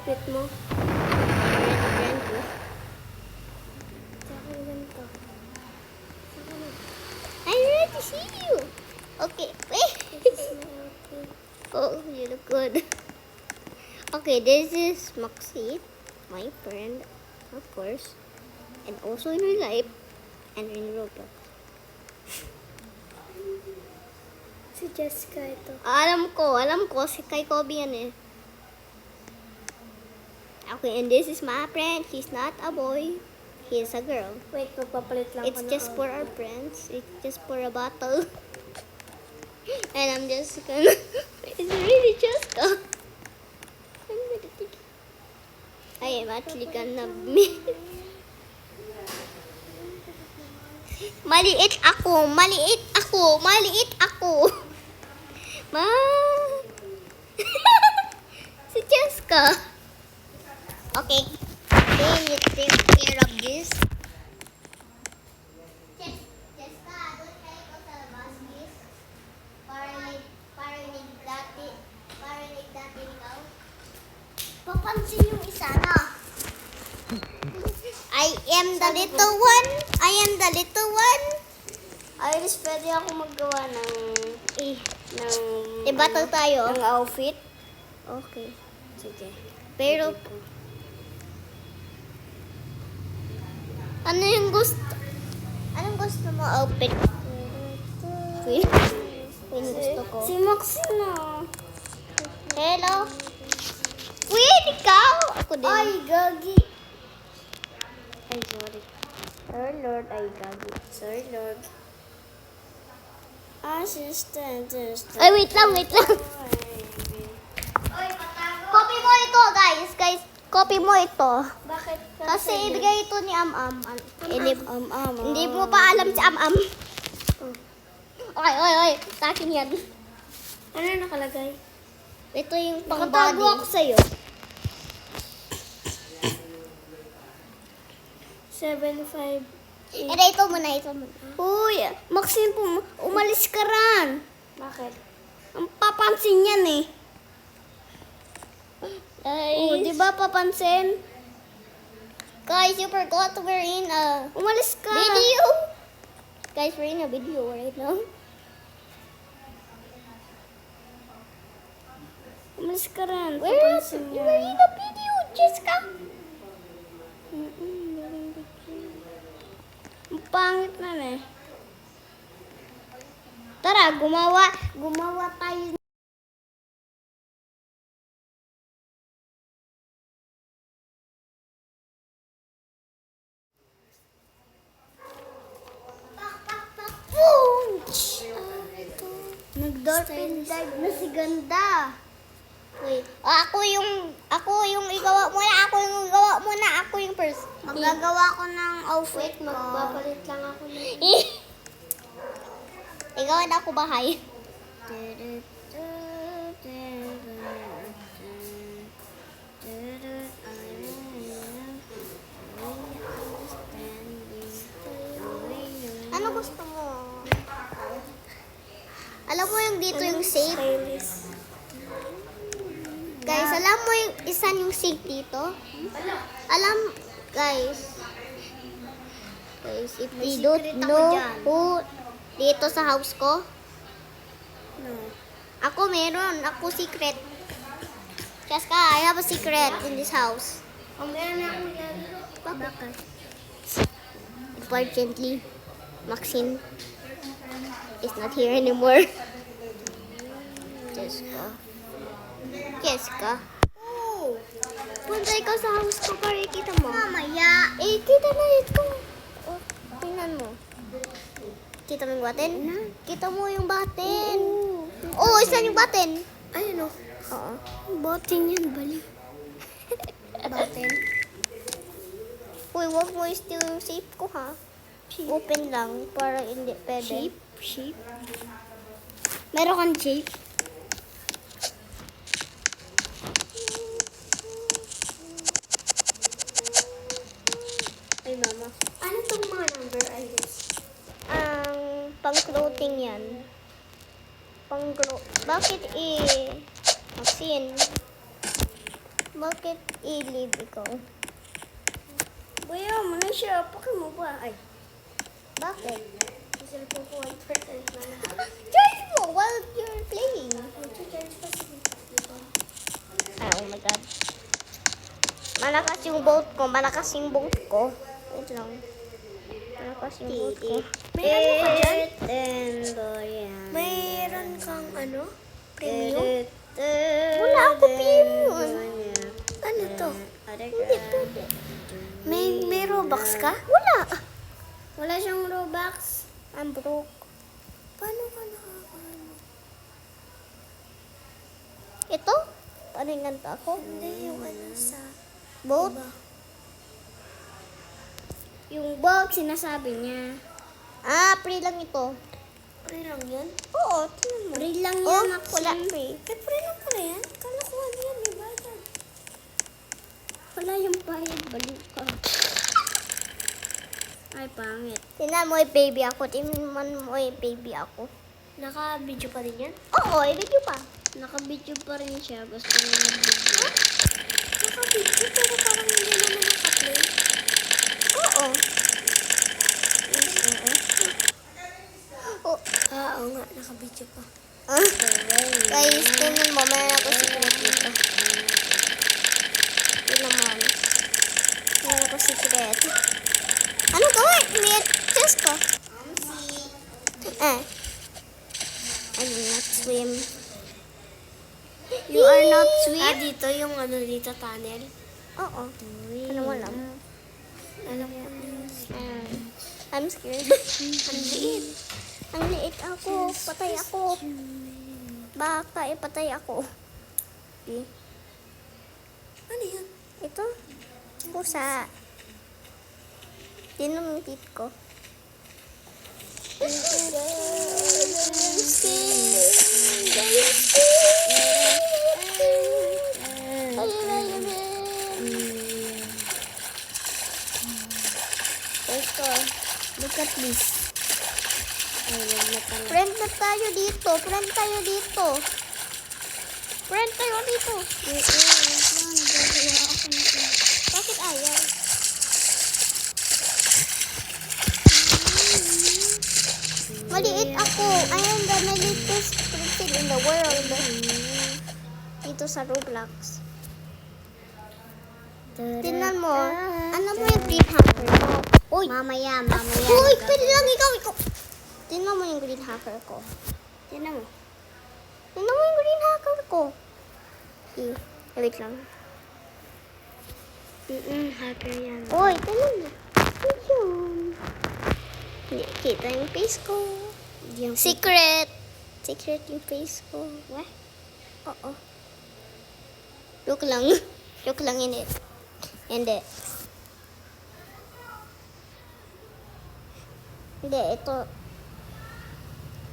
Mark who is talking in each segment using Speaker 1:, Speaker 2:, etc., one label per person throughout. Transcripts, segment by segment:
Speaker 1: outfit mo?
Speaker 2: Friend ko.
Speaker 1: Sa akin ganito.
Speaker 2: I'm ready to see you. Okay, wait.
Speaker 1: This is my outfit.
Speaker 2: Oh, you look good. Okay, this is Maxi, my friend, of course, and also in real life and in Roblox.
Speaker 1: Si Jessica ito.
Speaker 2: Alam ko, si kay Kobe yan eh. Okay, and this is my friend. He's not a boy. He's a girl.
Speaker 1: Wait, magpapalit lang
Speaker 2: It's
Speaker 1: ako ng
Speaker 2: just for our
Speaker 1: outfit.
Speaker 2: friends. It's just for a battle. And I'm just gonna... It's really just a... I am actually gonna... Maliit ako! Ma... Si Jessica. Okay. Then you take care of this. Jessica, doon kayo ko sa labas, please. Parinig dati ikaw. Papansin yung isa na. I am the little one.
Speaker 1: Iris, pwede ako maggawa ng
Speaker 2: Battle tayo.
Speaker 1: ng outfit.
Speaker 2: Okay.
Speaker 1: Sige.
Speaker 2: Pero, anong gusto mo outfit? Queen? Queen gusto ko.
Speaker 1: Si Maxi na.
Speaker 2: Hello? Queen, ikaw? Ako din.
Speaker 1: Ay, gagi. Ay, sorry. Sir Lord, ay gagi. Sir Lord. Assistant.
Speaker 2: Ay, wait lang. Copy mo ito, guys. Copy mo ito.
Speaker 1: Bakit?
Speaker 2: Kasi ibigay ito ni Am-Am. Hindi mo
Speaker 1: Hindi
Speaker 2: pa alam si Am-Am. Okay. Sa akin yan.
Speaker 1: Ano nakalagay?
Speaker 2: Ito yung pang
Speaker 1: Nakatago
Speaker 2: body.
Speaker 1: ako sa'yo. 7-5.
Speaker 2: Ito muna.
Speaker 1: Uy, Maxine, umalis ka ran. Bakit?
Speaker 2: Ang papansin yan eh.
Speaker 1: Oh, di ba papansin?
Speaker 2: Guys, you forgot we're in a
Speaker 1: Umalis ka.
Speaker 2: video. Guys, we're in a video right now.
Speaker 1: Umalis ka ran.
Speaker 2: We're
Speaker 1: Papansin niya.
Speaker 2: in a video, Jessica.
Speaker 1: Ang pangit na eh.
Speaker 2: Tara, gumawa tayo.
Speaker 1: Nag-dolphin dive na si Ganda.
Speaker 2: Wait. Ako yung igawa muna. Ako yung first.
Speaker 1: Magagawa ko ng outfit mo.
Speaker 2: magpapalit
Speaker 1: lang ako ng...
Speaker 2: Ikaw na ako bahay. Ano gusto mo? Alam mo yung dito yung safe?
Speaker 1: Stylist.
Speaker 2: Guys, alam mo yung isa yung safe dito? Guys, if
Speaker 1: May
Speaker 2: you don't
Speaker 1: secret ako
Speaker 2: know
Speaker 1: dyan.
Speaker 2: who dito sa house ko,
Speaker 1: No.
Speaker 2: ako meron. Ako secret. Jessica, I have a secret in this house.
Speaker 1: Meron na akong lalaro.
Speaker 2: Bakit? Unfortunately, Maxine is not here anymore. Jessica.
Speaker 1: Oh!
Speaker 2: Punta ikaw sa house ko para ikita mo.
Speaker 1: Mamaya.
Speaker 2: Kita na ito. Oh, tingnan mo. Kita mo yung button? Kita mo yung button. Oh, isa yung button.
Speaker 1: Ayun o.
Speaker 2: Oo.
Speaker 1: Botin yan, bali.
Speaker 2: Button. Uy, wag mo i-steal yung safe ko ha. Open lang para hindi pwede.
Speaker 1: Sheep.
Speaker 2: Meron kang shape?
Speaker 1: Ay, mama. Ano tong mga number, Iris?
Speaker 2: Pang-clothing yan. Bakit Maxine? Bakit i-leave ikaw?
Speaker 1: Bayaw mo na siya. Pakin mo ba? Ay.
Speaker 2: Bakit?
Speaker 1: Kasi po ko 1% na lang.
Speaker 2: Charge mo while you're playing.
Speaker 1: Mag-charge pa sa dito.
Speaker 2: Ah, oh my god. Malakas yung boat ko. Malakas yung boat ko. Wait lang. Malakas yung boat ko.
Speaker 1: May ano ka dyan?
Speaker 2: Mayroon
Speaker 1: kang ano? Premium?
Speaker 2: Wala ako premium.
Speaker 1: Ano to?
Speaker 2: Hindi pwede.
Speaker 1: May Robux ka?
Speaker 2: Wala.
Speaker 1: Wala siyang Robux.
Speaker 2: I'm broke.
Speaker 1: Paano ka nakakaano?
Speaker 2: Ito? Paringan pa ako.
Speaker 1: Hindi, yung ano sa...
Speaker 2: Boat?
Speaker 1: Yung boat, sinasabi niya.
Speaker 2: Ah, free lang ito.
Speaker 1: Free lang yan?
Speaker 2: Oo, tingnan mo.
Speaker 1: Free lang
Speaker 2: Oh,
Speaker 1: yan, Maxine.
Speaker 2: wala free.
Speaker 1: Eh, free lang pala yan? Kala ko ano yan, may bayad. Wala yung bayad, baliw ka. Ay, pangit.
Speaker 2: Tingnan mo baby ako. Tingnan mo baby ako.
Speaker 1: Naka-video pa rin yan?
Speaker 2: Oo, i-video pa.
Speaker 1: Naka-video pa rin siya. Gusto niya mag-video. Naka-video, pero parang hindi naman naka-play.
Speaker 2: Oo. Oo.
Speaker 1: Ah, oo nga, naka-video pa.
Speaker 2: Ah, guys, tingnan mo. Mayroon ako secret dito. Tingnan mo. Mayroon ako secret. Ano gawin? May chest ko. I will not swim. You are not swim?
Speaker 1: Ah, dito yung ano dito, tunnel.
Speaker 2: Oo. Ano mo lang?
Speaker 1: Alam mo.
Speaker 2: I'm scared.
Speaker 1: Ang liit.
Speaker 2: Ang liit ako. Patay ako. Baka ipatay ako. Okay.
Speaker 1: Ano yan?
Speaker 2: Ito. Pusa. Tinom yung tit ko. Ito.
Speaker 1: Look at this. Ayun na pala.
Speaker 2: Friend na tayo dito. Friend tayo dito. Friend tayo dito. Bakit ayaw? Maliit ako. I am the littlest person in the world. Dito sa Roblox. Tingnan mo. Ano mo yung green hacker mo? Uy!
Speaker 1: Mamaya.
Speaker 2: Uy! Pwede lang ikaw. Tingnan mo yung green hacker ko.
Speaker 1: Tingnan mo.
Speaker 2: Tingnan mo yung green hacker ko. Wait lang.
Speaker 1: Hacker yan.
Speaker 2: Uy! Tingnan mo. Yun. Hindi kita yung face ko. Secret! Secret yung face ko.
Speaker 1: What?
Speaker 2: Oo. Joke lang. Joke lang yun eh. Hindi. Hindi, ito.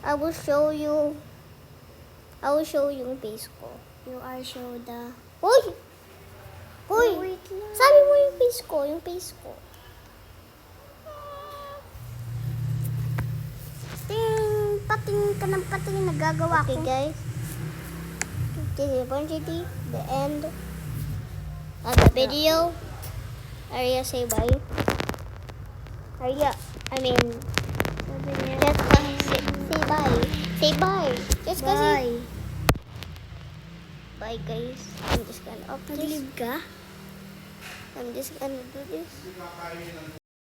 Speaker 2: I will show you yung face ko.
Speaker 1: You are show the...
Speaker 2: Uy! Uy!
Speaker 1: Wait lang.
Speaker 2: Sabi mo yung face ko, yung face ko. Pating ka ng pating nagagawa ko. Okay, guys. This is Bonjity, the end of the video. Arya, say bye. Arya, I mean, just say bye. Say bye. Just kasi. Bye, guys. I'm just gonna off this.
Speaker 1: Nag-live ka?
Speaker 2: I'm just gonna do this.